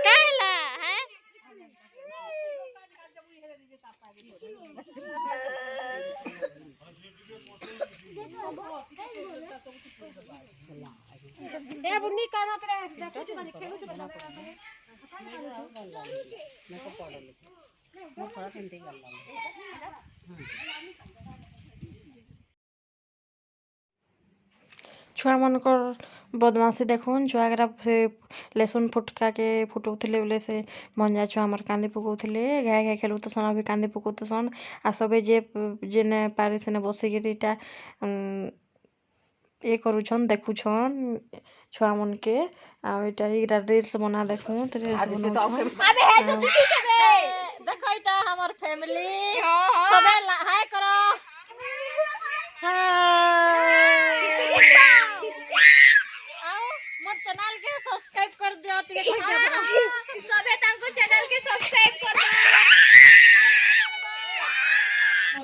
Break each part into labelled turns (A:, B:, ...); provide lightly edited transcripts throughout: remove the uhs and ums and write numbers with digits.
A: कहला है ए बुन्नी का मत रे देखो तो खेलू तो बना मैं को पढ़ो मैं थोड़ा केंते गल्ला छुआ मनकर बदमाशी देखुन छुआ से लेसुन फुटका के फुटौले बोले से मंजा छुआ हमर कांदी पकाउले घाए घाए खेलुतसन अभी कांदी पकाउतसन आ सबे जेने पारे सेने बसिकिटा ये करुछन देखुछन छुआ मन के आ एटा इरा रील्स बना देखु त रील्स बनाउछन देखो एटा हमर फैमिली सबे हाय करो चैनल के सब्सक्राइब कर दियो सबे तांको चैनल के सब्सक्राइब कर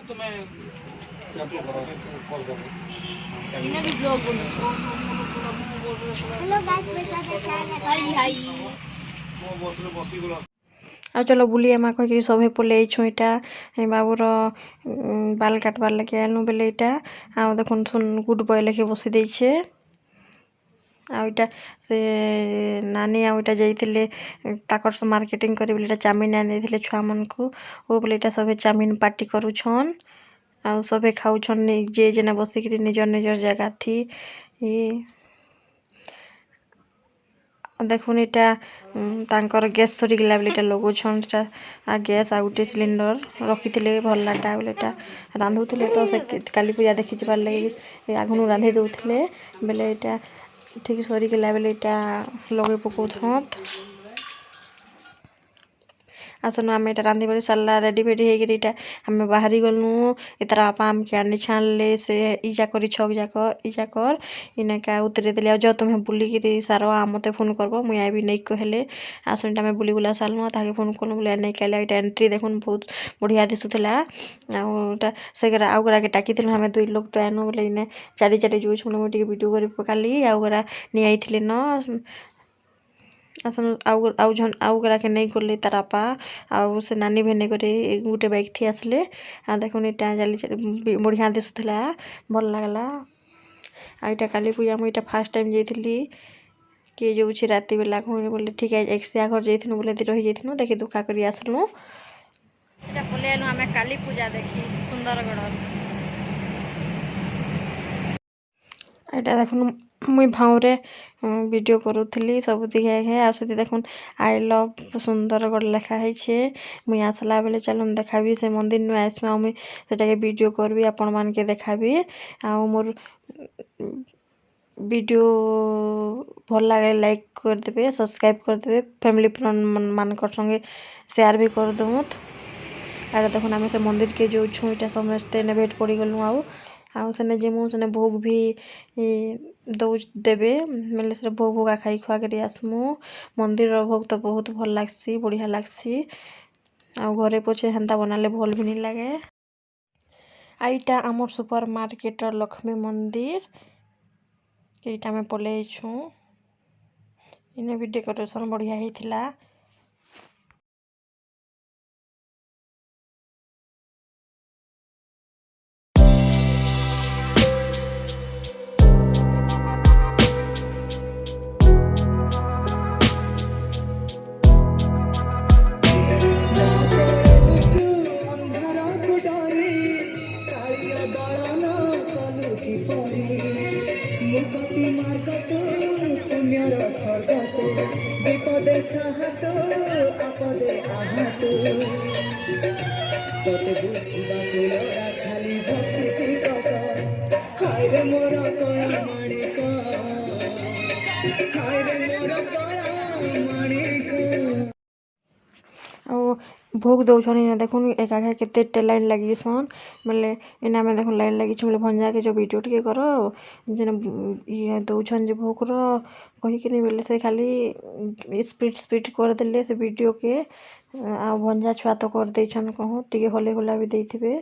A: तो मैं क्या कॉल कर इन्हें भी ब्लॉग बनो हेलो गाइस बेटा हाय हाय मो बसरे बसी गुला आ चलो बुली एमा कहि सभे पले छुईटा बाबूर बाल काटबार लगे आलू बेले इटा आ देखुन सुन गुड बॉय लेके बसी दै छे आउटा से नानी आउटा जाइथिले ताकर से मार्केटिंग करे बोलेटा चाउमीन आन देथिले छुआ मन को ओ बोलेटा सभे चाउमीन पार्टी करूछन आ सभे खाउछन जे जेना बसी के निजर निजर जगह थी ये देखुन इटा तांकर गैस सरी गला बोलेटा लगोछन आ गैस आ उटे सिलेंडर रखिथिले भल्लाटा बोलेटा रांधुथिले तो से काली पूजा देखि जबार लगे आगुनु रांधि दउथिले बेले इटा ठीक सरी गला बेले इटा लगे पकाउछत आसन आम एटा रांधि बड़ी सारा रेडी फेडी हे गिरी इटा हमें बाहरी गलनु इतरा आपा आम के आनी छानले से इजा करी छक इजा कर इने का उतरे देले जो तुम्हें बुली गिरी सारो आ मते फोन करबो मुई आबी नै कहले आसन टा में बुली बुला सालनु ताके फोन कोन बुला नै कहले इटा एंट्री देखुन बहुत बढ़िया दिसुतला आउटा सेगरा आउगरा के टाकी थिल हमें दुई लोग तो आनो बोले इने चाडी चाडी जुछ मुले मोटी वीडियो करी पकाली आउगरा नि आइथिले न आसन आउगरा के नहीं करले तारापा आउ से नानी भेने करे गुटे बाइक थी आसले आ देखुन इटा जाली बढ़िया दिसुथला भल लागला आ इटा काली पूजा मु इटा फर्स्ट टाइम जाइथिली के जोछि राती बेला कहू बोले ठीक है एक से घर जाइथिनु बोले रही जाइथिनु देखि दुखा करी आसलु इटा पलेनु हमें काली पूजा देखि सुंदरगढ़ इटा देखुन मुई भावरे वीडियो करूथली सब दिखाए है आ से देखुन आई लव सुंदरगढ़ लिखा है छे मुई आसला बेले चलन देखाबी से मंदिर नु आइसमा मुई सेटा के वीडियो करबी आपण मान के देखाबी आ मोर वीडियो भल लागे लाइक कर देबे सब्सक्राइब कर देबे फैमिली फ्रेंड मान कर संगे शेयर भी कर दमुत आरे देखुन हमें से मंदिर के जो छुईटा समझते ने भेट पड़ी गलु आउ सेने जेमु सेने भोग भी दौ देबे मेले से भोग भोगा खाई खुआ के आसमु मंदिर भोग तो बहुत भल लागसी बढ़िया लागसी आ घरे पछे हेंता बनाले भल भी नहीं लागे आईटा आमर सुपर मार्केट लक्ष्मी मंदिर एटा में पले छु इने भी डेकोरेशन बढ़िया हेथिला विपदे साहत आपदे आहत तोते बुझिबा कोलरा खाली भक्ति कत हाय रे मोर कला माणिक हाय रे मोर कला माणिक ओ भोग दौछन देखुन एक आगे केते लाइन लगी सन मतलब इना में देखुन लाइन लगी छले भंजा के जो वीडियो टिके करो जेना ये दौछन जे भोग रो कहि के नहीं बेले से खाली स्पीड कर देले से वीडियो के आ भंजा छुआ तो कर देछन कहूँ टिके होले होला भी देथिबे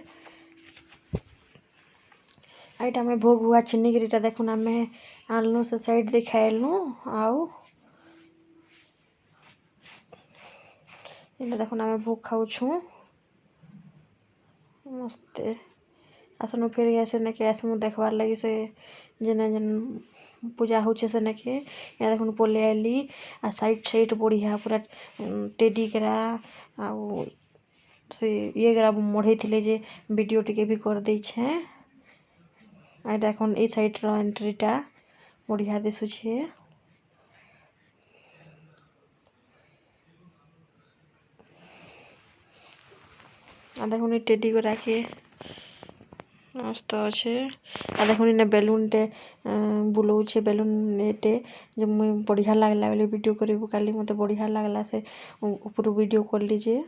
A: आइटा में भोग हुआ चिन्नी गिरीटा देखुन हमें आलू से साइड दिखाइलु आउ इन्हें देखो आम भोग खाऊँ मस्ते आसनु फिर सेने के आसमु देखबार लगी से जेने जेन पूजा होचे सेने के या देखो पले आइली आ साइड बढ़िया पूरा टेडी करा आउ से ये करा मढ़े थिले जे वीडियो टिके भी कर दे छे आ देखो ए साइड रो एंट्रीटा बढ़िया दिसुछे आ देखो टेडी करा के मस्त अच्छे आ देखो इने बेलून टे बुलाऊे बेलून एटे जब मुझे बढ़िया लगला बोले वीडियो करू काली मत बढ़िया लगला से ऊपर वीडियो कर लीजिए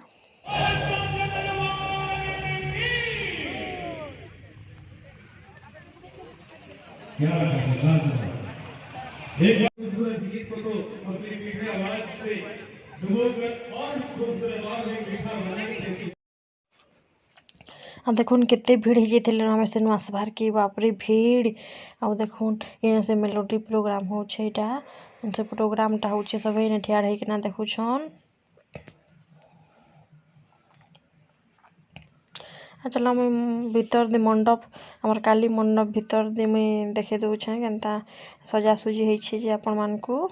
A: एक खूबसूरत गीत को अपनी मीठी आवाज से डुबोकर और खूबसूरत और भी मीठा बनाने की देखुन केते भीड़ हो से आसबार की बापरे भीड़ आ देखुन ये से मेलोडी प्रोग्राम हो से प्रोग्रामटा हो सब ठिया रहीकिना देखुछन चलो मुझे भीतर दी मंडप आमर काली मंडप भीतर दी मुझे देखे दूचे केनता सजासुजी होइछे जे आपण मानकू